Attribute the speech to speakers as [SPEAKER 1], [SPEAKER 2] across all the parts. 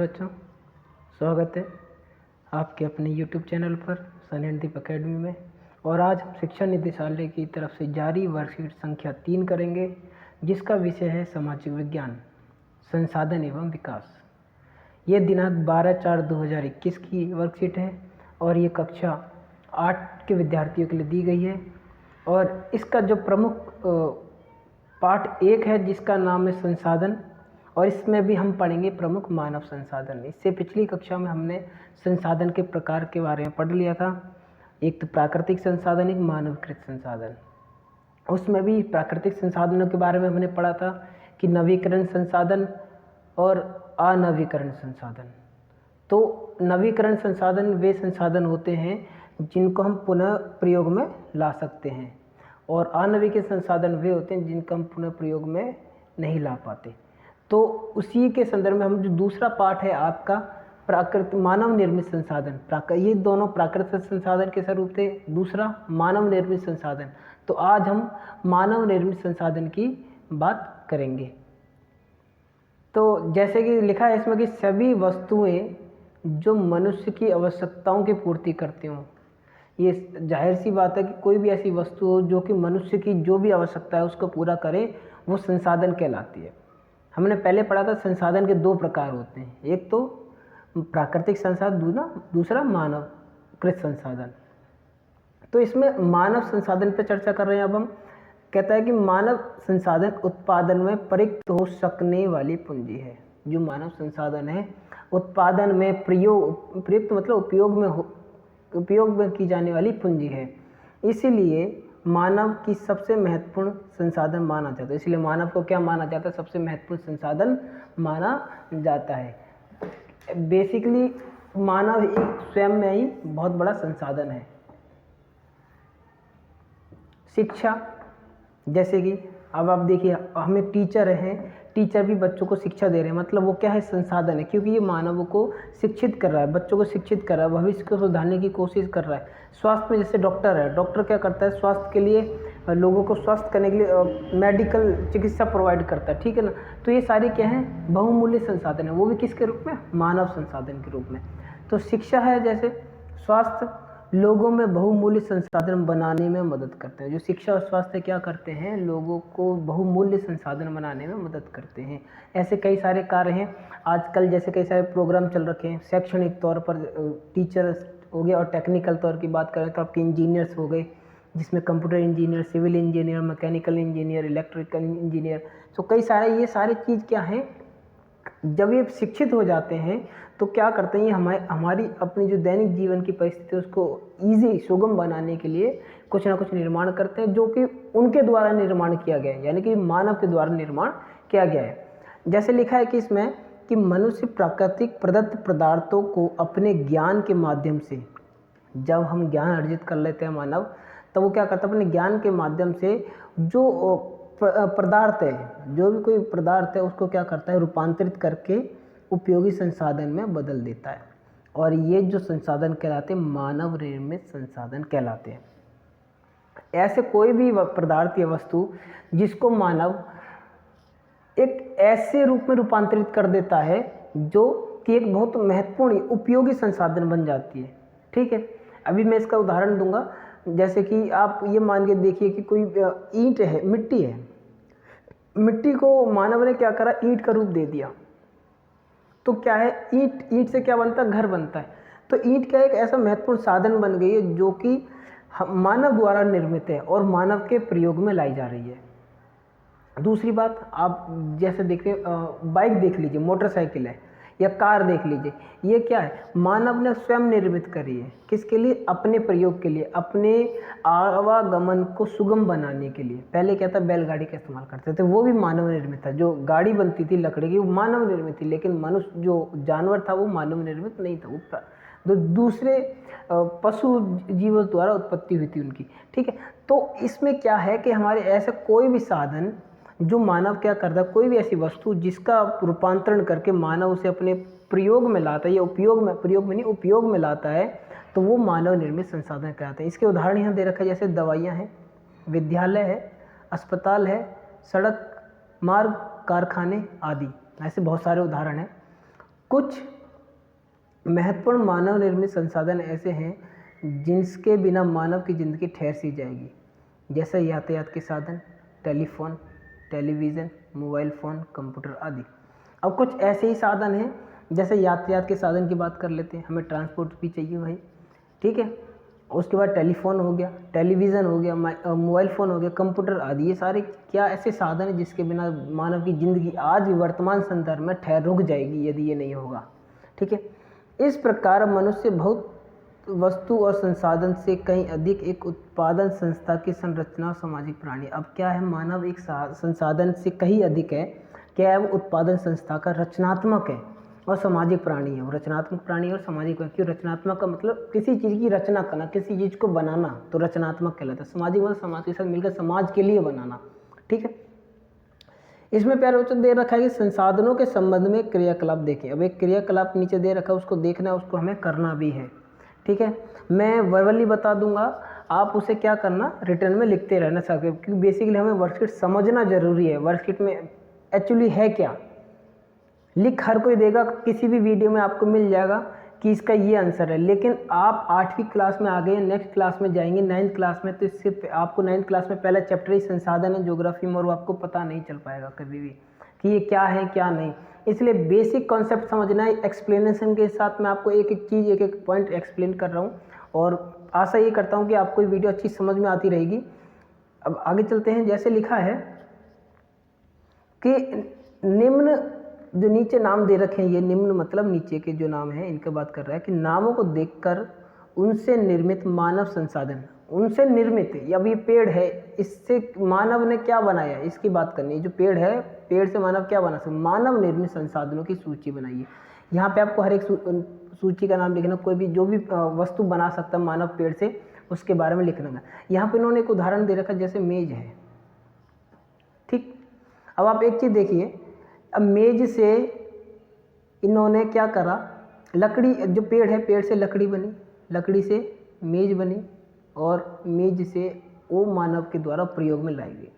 [SPEAKER 1] बच्चों, स्वागत है आपके अपने YouTube चैनल पर सन एंड दीप अकेडमी में। और आज हम शिक्षा निदेशालय की तरफ से जारी वर्कशीट संख्या 3 करेंगे, जिसका विषय है सामाजिक विज्ञान, संसाधन एवं विकास। ये दिनांक 12/4/2021 की वर्कशीट है और ये कक्षा 8 के विद्यार्थियों के लिए दी गई है। और इसका जो प्रमुख पार्ट 1 है जिसका नाम है संसाधन, और इसमें भी हम पढ़ेंगे प्रमुख मानव संसाधन। इससे पिछली कक्षा में हमने संसाधन के प्रकार के बारे में पढ़ लिया था, एक तो प्राकृतिक संसाधन, एक मानवकृत संसाधन। उसमें भी प्राकृतिक संसाधनों के बारे में हमने पढ़ा था कि नवीकरण संसाधन और अनवीकरण संसाधन। तो नवीकरण संसाधन वे संसाधन होते हैं जिनको हम पुनः प्रयोग में ला सकते हैं, और अनवीकरण संसाधन वे होते हैं जिनको हम पुनः प्रयोग में नहीं ला पाते। तो उसी के संदर्भ में हम जो दूसरा पार्ट है आपका प्राकृतिक मानव निर्मित संसाधन, ये दोनों प्राकृतिक संसाधन के स्वरूप थे, दूसरा मानव निर्मित संसाधन। तो आज हम मानव निर्मित संसाधन की बात करेंगे। तो जैसे कि लिखा है इसमें कि सभी वस्तुएं जो मनुष्य की आवश्यकताओं की पूर्ति करती हों। ये जाहिर सी बात है कि कोई भी ऐसी वस्तु हो जो कि मनुष्य की जो भी आवश्यकता है उसको पूरा करे, वो संसाधन कहलाती है। हमने पहले पढ़ा था संसाधन के 2 प्रकार होते हैं, एक तो प्राकृतिक संसाधन, दूसरा मानवकृत संसाधन। तो इसमें मानव संसाधन पर चर्चा कर रहे हैं। अब हम कहता है कि मानव संसाधन उत्पादन में प्रयुक्त हो सकने वाली पूंजी है। जो मानव संसाधन है उत्पादन में प्रयुक्त मतलब उपयोग में की जाने वाली पूंजी है, इसीलिए मानव की सबसे महत्वपूर्ण संसाधन माना जाता है। इसलिए मानव को क्या माना जाता है? सबसे महत्वपूर्ण संसाधन माना जाता है। बेसिकली मानव एक स्वयं में ही बहुत बड़ा संसाधन है। शिक्षा, जैसे कि अब आप देखिए, हम एक टीचर हैं, टीचर भी बच्चों को शिक्षा दे रहे हैं, मतलब वो क्या है? संसाधन है, क्योंकि ये मानवों को शिक्षित कर रहा है, बच्चों को शिक्षित कर रहा है, भविष्य को सुधारने की कोशिश कर रहा है। स्वास्थ्य में जैसे डॉक्टर है, डॉक्टर क्या करता है? स्वास्थ्य के लिए, लोगों को स्वस्थ करने के लिए मेडिकल चिकित्सा प्रोवाइड करता है, ठीक है ना। तो ये सारी क्या है? बहुमूल्य संसाधन है, वो भी किसके रूप में? मानव संसाधन के रूप में। तो शिक्षा है, जैसे स्वास्थ्य लोगों में बहुमूल्य संसाधन बनाने में मदद करते हैं। जो शिक्षा और स्वास्थ्य क्या करते हैं? लोगों को बहुमूल्य संसाधन बनाने में मदद करते हैं। ऐसे कई सारे कार्य हैं आजकल, जैसे कई सारे प्रोग्राम चल रखे हैं शैक्षणिक तौर पर। टीचर्स हो गए, और टेक्निकल तौर की बात करें तो आपके इंजीनियर्स हो गए, जिसमें computer engineer, civil engineer, mechanical engineer, electrical engineer. तो कई सारे ये सारी चीज़ क्या हैं, जब ये शिक्षित हो जाते हैं तो क्या करते हैं? ये हमारी अपनी जो दैनिक जीवन की परिस्थिति है उसको ईजी सुगम बनाने के लिए कुछ ना कुछ निर्माण करते हैं, जो कि उनके द्वारा निर्माण किया गया है, यानी कि मानव के द्वारा निर्माण किया गया है। जैसे लिखा है कि इसमें कि मनुष्य प्राकृतिक प्रदत्त पदार्थों को अपने ज्ञान के माध्यम से, जब हम ज्ञान अर्जित कर लेते हैं मानव, तब वो क्या करता है? अपने ज्ञान के माध्यम से जो पदार्थ है, जो भी कोई पदार्थ है, उसको क्या करता है? रूपांतरित करके उपयोगी संसाधन में बदल देता है। और ये जो संसाधन कहलाते हैं मानव निर्मित संसाधन कहलाते हैं। ऐसे कोई भी पदार्थ या वस्तु जिसको मानव एक ऐसे रूप में रूपांतरित कर देता है जो कि एक बहुत महत्वपूर्ण उपयोगी संसाधन बन जाती है, ठीक है। अभी मैं इसका उदाहरण दूंगा। जैसे कि आप ये मान के देखिए कि कोई ईंट है, मिट्टी है, मिट्टी को मानव ने क्या करा? ईंट का रूप दे दिया। तो क्या है? ईंट से क्या बनता है? घर बनता है। तो ईंट क्या एक ऐसा महत्वपूर्ण साधन बन गई है जो कि मानव द्वारा निर्मित है और मानव के प्रयोग में लाई जा रही है। दूसरी बात, आप जैसे देखिए बाइक देख लीजिए, मोटरसाइकिल है, या कार देख लीजिए, ये क्या है? मानव ने स्वयं निर्मित करी है। किसके लिए? अपने प्रयोग के लिए, अपने आवागमन को सुगम बनाने के लिए। पहले क्या था? बैलगाड़ी का इस्तेमाल करते थे, वो भी मानव निर्मित था। जो गाड़ी बनती थी लकड़ी की, वो मानव निर्मित थी, लेकिन मनुष्य जो जानवर था वो मानव निर्मित नहीं था, वो दूसरे पशु जीवों द्वारा उत्पत्ति हुई थी उनकी, ठीक है। तो इसमें क्या है कि हमारे ऐसे कोई भी साधन जो मानव क्या करता है, कोई भी ऐसी वस्तु जिसका रूपांतरण करके मानव उसे अपने प्रयोग में लाता है, या उपयोग में लाता है, तो वो मानव निर्मित संसाधन कहलाते हैं। इसके उदाहरण यहाँ दे रखा है, जैसे दवाइयाँ हैं, विद्यालय है, अस्पताल है, सड़क, मार्ग, कारखाने आदि। ऐसे बहुत सारे उदाहरण हैं। कुछ महत्वपूर्ण मानव निर्मित संसाधन ऐसे हैं जिनके बिना मानव की ज़िंदगी ठहर सी जाएगी, जैसे यातायात के साधन, telephone, television, mobile phone, computer आदि। अब कुछ ऐसे ही साधन हैं, जैसे यातायात के साधन की बात कर लेते हैं, हमें ट्रांसपोर्ट भी चाहिए भाई, ठीक है। उसके बाद टेलीफोन हो गया, टेलीविज़न हो गया, मोबाइल फ़ोन हो गया, कंप्यूटर आदि, ये सारे क्या ऐसे साधन हैं जिसके बिना मानव की ज़िंदगी आज वर्तमान संदर्भ में रुक जाएगी यदि ये नहीं होगा, ठीक है। इस प्रकार मनुष्य बहुत वस्तु और संसाधन से कहीं अधिक एक उत्पादन संस्था की संरचना और सामाजिक प्राणी। अब क्या है, मानव एक संसाधन से कहीं अधिक है, क्या है, वो उत्पादन संस्था का रचनात्मक है और सामाजिक प्राणी है। वो रचनात्मक प्राणी और सामाजिक प्राणी। क्यों रचनात्मक का मतलब किसी चीज़ की रचना करना, किसी चीज़ को बनाना, तो रचनात्मक कहलाता है। सामाजिक मतलब समाज के साथ मिलकर समाज के लिए बनाना, ठीक है। इसमें प्यारे बच्चों दे रखा है कि संसाधनों के संबंध में क्रियाकलाप देखें। अब एक क्रियाकलाप नीचे दे रखा है, उसको देखना है, उसको हमें करना भी है, ठीक है। मैं वर्बली बता दूंगा, आप उसे क्या करना, रिटर्न में लिखते रहना सकते, क्योंकि बेसिकली हमें वर्कशीट समझना जरूरी है। वर्कशीट में एक्चुअली है क्या, लिख हर कोई देगा, किसी भी वीडियो में आपको मिल जाएगा कि इसका ये आंसर है, लेकिन आप 8वीं क्लास में आ गए, नेक्स्ट क्लास में जाएंगे 9th क्लास में, तो सिर्फ आपको 9th क्लास में पहला चैप्टर ही संसाधन है ज्योग्राफी में, और वो आपको पता नहीं चल पाएगा कभी भी कि ये क्या है क्या नहीं। इसलिए बेसिक कॉन्सेप्ट समझना है। एक्सप्लेनेशन के साथ मैं आपको एक एक चीज़, एक एक पॉइंट एक्सप्लेन कर रहा हूँ, और आशा ये करता हूँ कि आपको ये वीडियो अच्छी समझ में आती रहेगी। अब आगे चलते हैं। जैसे लिखा है कि निम्न, जो नीचे नाम दे रखे हैं, ये निम्न मतलब नीचे के जो नाम हैं इनका बात कर रहा है कि नामों को देखकर उनसे निर्मित मानव संसाधन, उनसे निर्मित, अब ये पेड़ है, इससे मानव ने क्या बनाया इसकी बात करनी है। जो पेड़ है, पेड़ से मानव क्या बना सकता, मानव निर्मित संसाधनों की सूची बनाइए। यहाँ पे आपको हर एक सूची का नाम लिखना, कोई भी जो भी वस्तु बना सकता है मानव पेड़ से, उसके बारे में लिखना है। यहाँ पे इन्होंने एक उदाहरण दे रखा है, जैसे मेज है, ठीक। अब आप एक चीज़ देखिए, अब मेज से इन्होंने क्या करा, लकड़ी, जो पेड़ है, पेड़ से लकड़ी बनी, लकड़ी से मेज बनी, और मेज से वो मानव के द्वारा प्रयोग में लाई गई।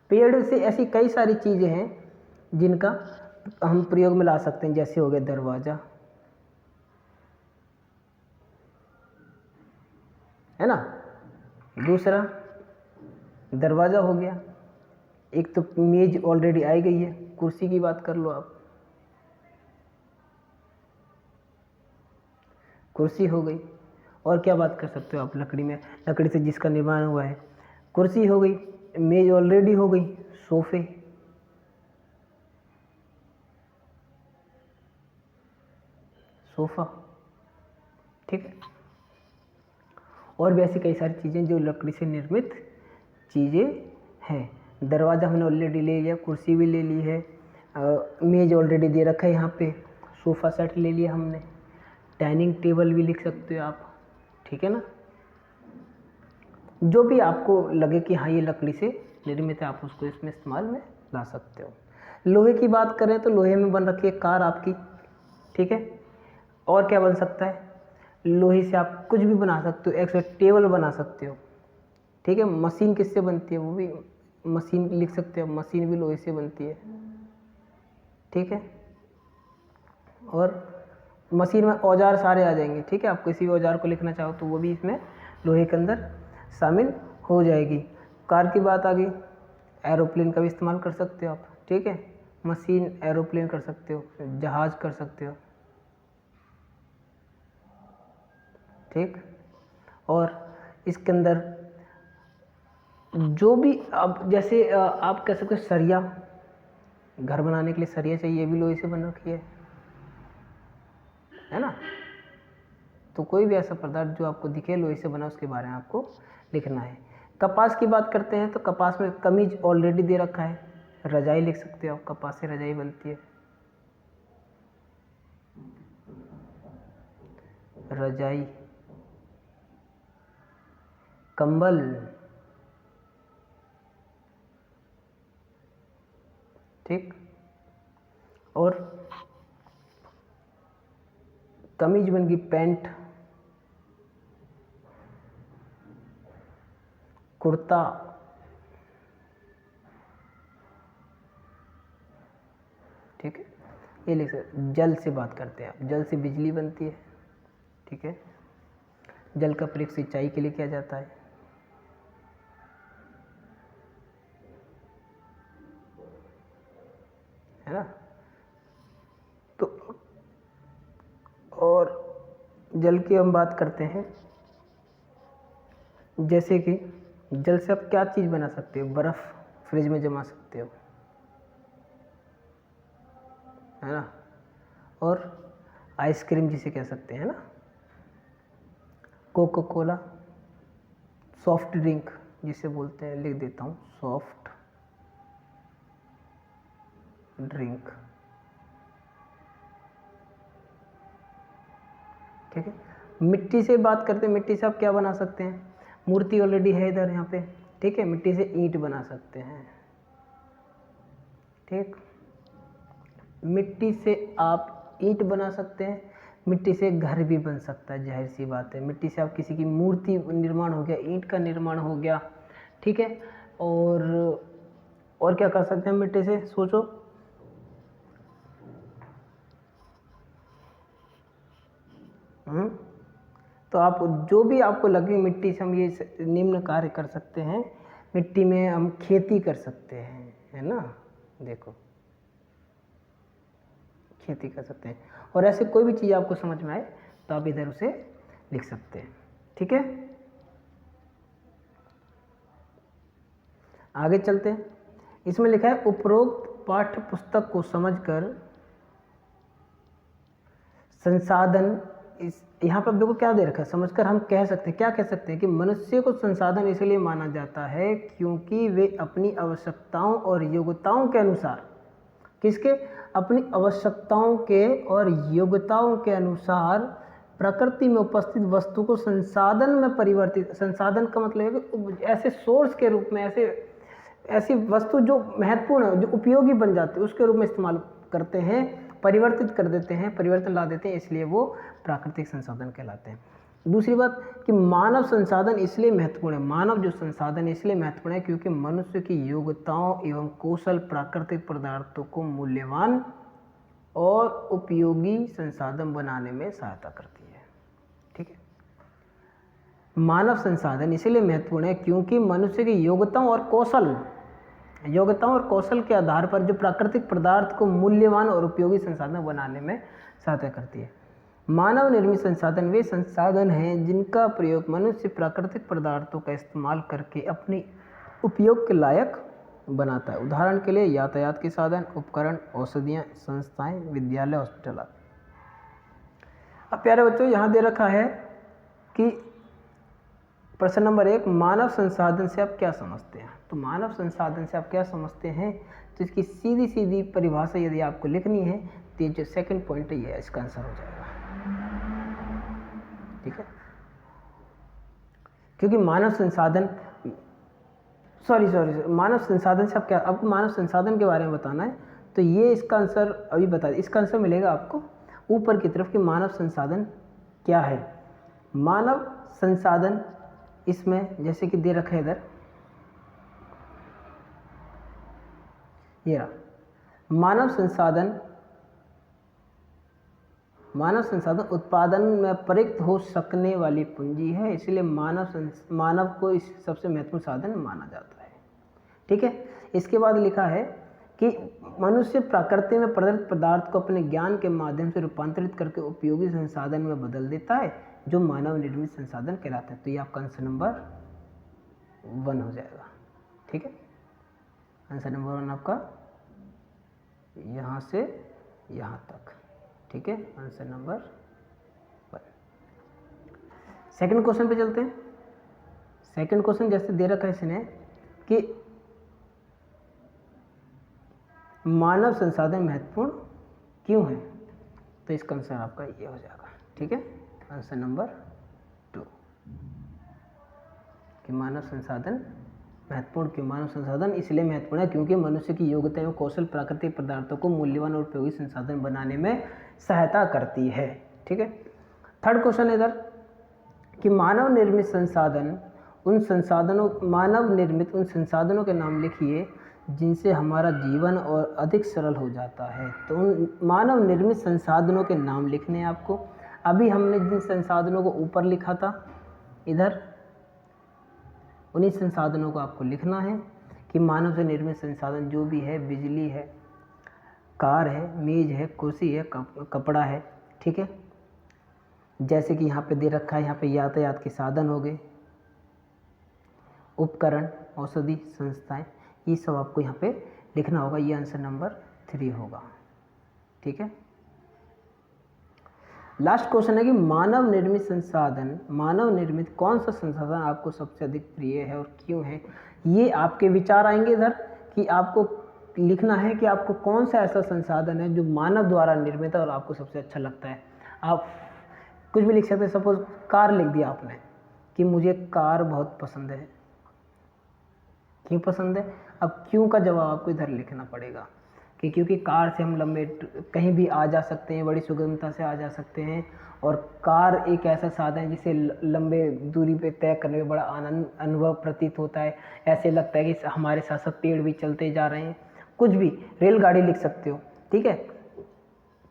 [SPEAKER 1] पेड़ से ऐसी कई सारी चीज़ें हैं जिनका हम प्रयोग में ला सकते हैं, जैसे हो गया दरवाज़ा, है ना, दूसरा दरवाज़ा हो गया, एक तो मेज ऑलरेडी आई गई है, कुर्सी की बात कर लो आप, कुर्सी हो गई, और क्या बात कर सकते हो आप, लकड़ी में, लकड़ी से जिसका निर्माण हुआ है, कुर्सी हो गई, मेज ऑलरेडी हो गई, सोफे, सोफा, ठीक है। और भी ऐसी कई सारी चीज़ें जो लकड़ी से निर्मित चीज़ें हैं। दरवाज़ा हमने ऑलरेडी ले लिया, कुर्सी भी ले ली है, मेज ऑलरेडी दे रखा है यहाँ पे, सोफ़ा सेट ले लिया हमने, डाइनिंग टेबल भी लिख सकते हो आप, ठीक है ना। जो भी आपको लगे कि हाँ ये लकड़ी से निर्मित है, आप उसको इसमें इस्तेमाल में ला सकते हो। लोहे की बात करें तो लोहे में बन रखी है कार आपकी, ठीक है। और क्या बन सकता है, लोहे से आप कुछ भी बना सकते हो, एक टेबल बना सकते हो, ठीक है। मशीन किससे बनती है, वो भी मशीन लिख सकते हो, मशीन भी लोहे से बनती है, ठीक है। और मशीन में औजार सारे आ जाएंगे, ठीक है। आप किसी भी औजार को लिखना चाहो तो वो भी इसमें लोहे के अंदर शामिल हो जाएगी। कार की बात आ गई, एरोप्लेन का भी इस्तेमाल कर सकते हो आप, ठीक है। मशीन एरोप्लेन कर सकते हो, जहाज कर सकते हो, ठीक। और इसके अंदर जो भी, अब जैसे आप कह सकते हो सरिया, घर बनाने के लिए सरिया चाहिए, ये भी लोहे से बन रखी है ना। तो कोई भी ऐसा पदार्थ जो आपको दिखे लोहे से बना, उसके बारे में आपको लिखना है। कपास की बात करते हैं तो कपास में कमीज ऑलरेडी दे रखा है, रजाई लिख सकते हो आप, कपास से रजाई बनती है, रजाई, कंबल, ठीक। और कमीज बन गई पैंट, कुर्ता, ठीक है। ये लिख सकते, जल से बात करते हैं आप, जल से बिजली बनती है, ठीक है। जल का प्रयोग सिंचाई के लिए किया जाता है ना। तो और जल की हम बात करते हैं, जैसे कि जल से आप क्या चीज़ बना सकते हो, बर्फ़ फ्रिज में जमा सकते हो, है ना। और आइसक्रीम जिसे कह सकते हैं ना, कोका कोला, सॉफ्ट ड्रिंक जिसे बोलते हैं, लिख देता हूँ सॉफ्ट ड्रिंक, ठीक है। मिट्टी से बात करते हैं, मिट्टी से आप क्या बना सकते हैं, मूर्ति ऑलरेडी है इधर यहाँ पे, ठीक है। मिट्टी से ईंट बना सकते हैं, ठीक। मिट्टी से आप ईंट बना सकते हैं, मिट्टी से घर भी बन सकता है, जाहिर सी बात है। मिट्टी से आप किसी की मूर्ति निर्माण हो गया, ईंट का निर्माण हो गया, ठीक है। और क्या कर सकते हैं मिट्टी से, सोचो। तो आप जो भी आपको लगे, मिट्टी से हम ये निम्न कार्य कर सकते हैं। मिट्टी में हम खेती कर सकते हैं, है ना, देखो खेती कर सकते हैं। और ऐसे कोई भी चीज़ आपको समझ में आए तो आप इधर उसे लिख सकते हैं, ठीक है। आगे चलते हैं। इसमें लिखा है उपरोक्त पाठ्य पुस्तक को समझकर संसाधन, इस यहाँ पर देखो क्या दे रखा है, समझकर हम कह सकते हैं, क्या कह सकते हैं कि मनुष्य को संसाधन इसलिए माना जाता है क्योंकि वे अपनी आवश्यकताओं और योग्यताओं के अनुसार, किसके, अपनी आवश्यकताओं के और योग्यताओं के अनुसार प्रकृति में उपस्थित वस्तु को संसाधन में परिवर्तित, संसाधन का मतलब है कि ऐसे सोर्स के रूप में, ऐसी वस्तु जो महत्वपूर्ण है, जो उपयोगी बन जाती है, उसके रूप में इस्तेमाल करते हैं, परिवर्तित कर देते हैं, परिवर्तन ला देते हैं, इसलिए वो प्राकृतिक संसाधन कहलाते हैं। दूसरी बात कि मानव संसाधन इसलिए महत्वपूर्ण है, मानव जो संसाधन इसलिए महत्वपूर्ण है क्योंकि मनुष्य की योग्यताओं एवं कौशल प्राकृतिक पदार्थों को मूल्यवान और उपयोगी संसाधन बनाने में सहायता करती है, ठीक है। मानव संसाधन इसलिए महत्वपूर्ण है क्योंकि मनुष्य की योग्यताओं और कौशल के आधार पर जो प्राकृतिक पदार्थ को मूल्यवान और उपयोगी संसाधन बनाने में सहायता करती है। मानव निर्मित संसाधन वे संसाधन हैं जिनका प्रयोग मनुष्य प्राकृतिक पदार्थों का इस्तेमाल करके अपने उपयोग के लायक बनाता है। उदाहरण के लिए यातायात के साधन, उपकरण, औषधियाँ, संस्थाएं, विद्यालय, हॉस्पिटल आदि। अब प्यारे बच्चों, यहाँ दे रखा है कि प्रश्न नंबर 1, मानव संसाधन से आप क्या समझते हैं। तो मानव संसाधन से आप क्या समझते हैं, तो इसकी सीधी सीधी परिभाषा यदि आपको लिखनी है तो ये जो सेकंड पॉइंट है ये इसका आंसर हो जाएगा, ठीक है। क्योंकि मानव संसाधन, मानव संसाधन से आप क्या, आपको मानव संसाधन के बारे में बताना है तो ये इसका आंसर अभी बता, इसका आंसर मिलेगा आपको ऊपर की तरफ कि मानव संसाधन क्या है। मानव संसाधन इसमें जैसे कि दे रखा है इधर, ये रहा, मानव संसाधन उत्पादन में प्रयुक्त हो सकने वाली पूंजी है, इसलिए मानव को इस सबसे महत्वपूर्ण साधन माना जाता है, ठीक है। इसके बाद लिखा है कि मनुष्य प्रकृति में प्रदत्त पदार्थ को अपने ज्ञान के माध्यम से रूपांतरित करके उपयोगी संसाधन में बदल देता है जो मानव निर्मित संसाधन कहलाते हैं। तो ये आपका आंसर नंबर 1 हो जाएगा, ठीक है। आंसर नंबर 1 आपका यहाँ से यहाँ तक, ठीक है, आंसर नंबर 1। सेकंड क्वेश्चन पे चलते हैं। सेकंड क्वेश्चन जैसे दे रखा है इसने कि मानव संसाधन महत्वपूर्ण क्यों है, तो इसका आंसर आपका ये हो जाएगा, ठीक है, आंसर नंबर 2 कि मानव संसाधन महत्वपूर्ण क्यों। मानव संसाधन इसलिए महत्वपूर्ण है क्योंकि मनुष्य की योग्यता एवं कौशल प्राकृतिक पदार्थों को मूल्यवान और उपयोगी संसाधन बनाने में सहायता करती है, ठीक है। थर्ड क्वेश्चन इधर कि मानव निर्मित उन संसाधनों के नाम लिखिए जिनसे हमारा जीवन और अधिक सरल हो जाता है। तो उन मानव निर्मित संसाधनों के नाम लिखने हैं आपको। अभी हमने जिन संसाधनों को ऊपर लिखा था इधर, उन्हीं संसाधनों को आपको लिखना है कि मानव से निर्मित संसाधन जो भी है, बिजली है, कार है, मेज है, कुर्सी है, कपड़ा है, ठीक है। जैसे कि यहाँ पे दे रखा है, यहाँ पे यातायात के साधन हो गए, उपकरण, औषधि, संस्थाएं, ये सब आपको यहाँ पे लिखना होगा। ये आंसर नंबर 3 होगा, ठीक है। लास्ट क्वेश्चन है कि मानव निर्मित संसाधन, मानव निर्मित कौन सा संसाधन आपको सबसे अधिक प्रिय है और क्यों है। ये आपके विचार आएंगे इधर कि आपको लिखना है कि आपको कौन सा ऐसा संसाधन है जो मानव द्वारा निर्मित है और आपको सबसे अच्छा लगता है। आप कुछ भी लिख सकते हैं। सपोज कार लिख दिया आपने कि मुझे कार बहुत पसंद है, क्यों पसंद है। अब क्यों का जवाब आपको इधर लिखना पड़ेगा कि क्योंकि कार से हम लंबे कहीं भी आ जा सकते हैं, बड़ी सुगमता से आ जा सकते हैं, और कार एक ऐसा साधन है जिसे लंबे दूरी पे तय करने में बड़ा आनंद अनुभव प्रतीत होता है। ऐसे लगता है कि हमारे साथ साथ पेड़ भी चलते जा रहे हैं। कुछ भी, रेलगाड़ी लिख सकते हो, ठीक है।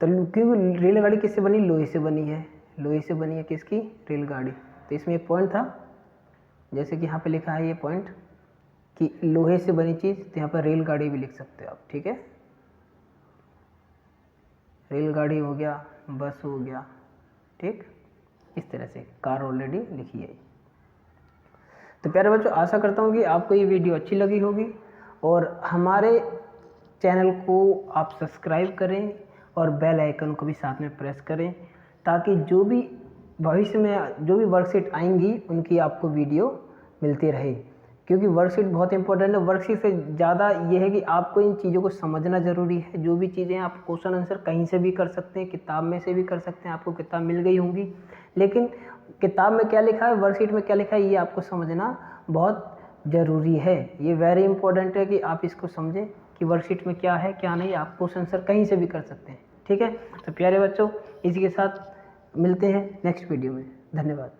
[SPEAKER 1] तो क्योंकि रेलगाड़ी किससे बनी, लोहे से बनी है, लोहे से बनी है किसकी, रेलगाड़ी। तो इसमें एक पॉइंट था, जैसे कि यहाँ पे लिखा है ये पॉइंट कि लोहे से बनी चीज़, तो यहाँ पर रेलगाड़ी भी लिख सकते हो आप, ठीक है। रेलगाड़ी हो गया, बस हो गया, ठीक। इस तरह से कार ऑलरेडी लिखी है। तो प्यारे बच्चों, आशा करता हूँ कि आपको ये वीडियो अच्छी लगी होगी और हमारे चैनल को आप सब्सक्राइब करें और बेल आइकन को भी साथ में प्रेस करें, ताकि जो भी भविष्य में जो भी वर्कशीट आएंगी उनकी आपको वीडियो मिलती रहे। क्योंकि वर्कशीट बहुत इंपॉर्टेंट है। वर्कशीट से ज़्यादा ये है कि आपको इन चीज़ों को समझना ज़रूरी है। जो भी चीज़ें आप क्वेश्चन आंसर कहीं से भी कर सकते हैं, किताब में से भी कर सकते हैं, आपको किताब मिल गई होंगी, लेकिन किताब में क्या लिखा है, वर्कशीट में क्या लिखा है, ये आपको समझना बहुत ज़रूरी है। ये वेरी इंपॉर्टेंट है कि आप इसको समझें कि वर्कशीट में क्या है क्या नहीं। आप क्वेश्चन आंसर कहीं से भी कर सकते हैं, ठीक है। तो प्यारे बच्चों, इसी के साथ मिलते हैं नेक्स्ट वीडियो में। धन्यवाद।